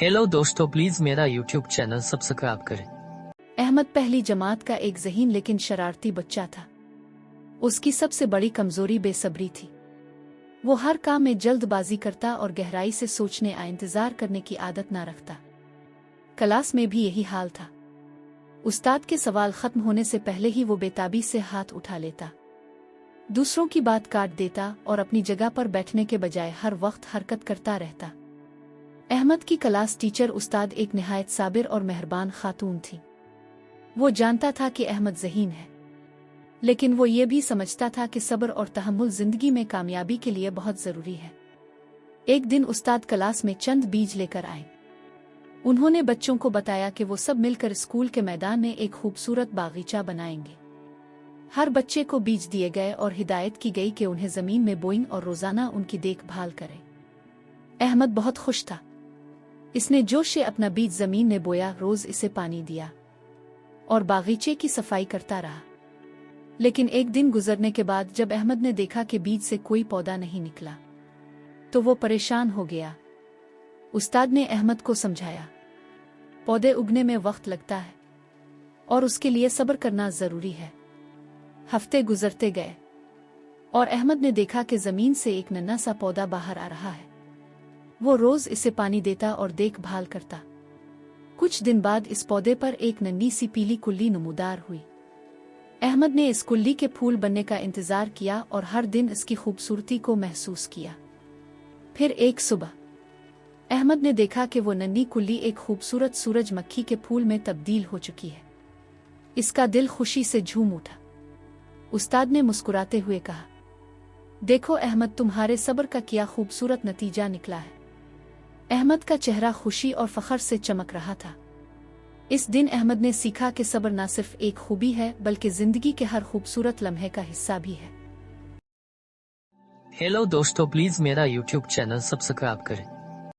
Hello दोस्तों, please मेरा YouTube channel subscribe करें। अहमद पहली जमात का एक ज़हीन लेकिन शरारती बच्चा था। उसकी सबसे बड़ी कमजोरी बेसब्री थी। वो हर काम में जल्दबाजी करता और गहराई से सोचने या इंतजार करने की आदत ना रखता। क्लास में भी यही हाल था। उस्ताद के सवाल खत्म होने से पहले ही वो बेताबी से हाथ उठा लेता, दूसरों की बात काट देता और अपनी जगह पर बैठने के बजाय हर वक्त हरकत करता रहता। अहमद की क्लास टीचर उस्ताद एक निहायत साबिर और मेहरबान खातून थी। वो जानता था कि अहमद ज़हीन है, लेकिन वो ये भी समझता था कि सब्र और तहम्मुल जिंदगी में कामयाबी के लिए बहुत ज़रूरी है। एक दिन उस्ताद क्लास में चंद बीज लेकर आए। उन्होंने बच्चों को बताया कि वो सब मिलकर स्कूल के मैदान में एक खूबसूरत बागीचा बनाएंगे। हर बच्चे को बीज दिए गए और हिदायत की गई कि उन्हें ज़मीन में बोएं और रोज़ाना उनकी देखभाल करें। अहमद बहुत खुश था। इसने जोश से अपना बीज ज़मीन में बोया, रोज़ इसे पानी दिया और बागीचे की सफाई करता रहा। लेकिन एक दिन गुजरने के बाद जब अहमद ने देखा कि बीज से कोई पौधा नहीं निकला, तो वो परेशान हो गया। उस्ताद ने अहमद को समझाया, पौधे उगने में वक्त लगता है और उसके लिए सब्र करना ज़रूरी है। हफ्ते गुजरते गए और अहमद ने देखा कि ज़मीन से एक नन्हा सा पौधा बाहर आ रहा है। वो रोज़ इसे पानी देता और देखभाल करता। कुछ दिन बाद इस पौधे पर एक नन्ही सी पीली कुल्ली नमूदार हुई। अहमद ने इस कुल्ली के फूल बनने का इंतजार किया और हर दिन इसकी खूबसूरती को महसूस किया। फिर एक सुबह अहमद ने देखा कि वो नन्ही कुल्ली एक खूबसूरत सूरजमुखी के फूल में तब्दील हो चुकी है। इसका दिल खुशी से झूम उठा। उस्ताद ने मुस्कुराते हुए कहा, देखो अहमद, तुम्हारे सब्र का क्या खूबसूरत नतीजा निकला है। अहमद का चेहरा खुशी और फख्र से चमक रहा था। इस दिन अहमद ने सीखा कि सब्र न सिर्फ एक खूबी है बल्कि जिंदगी के हर खूबसूरत लम्हे का हिस्सा भी है। हेलो दोस्तों, प्लीज मेरा यूट्यूब चैनल सब्सक्राइब करें।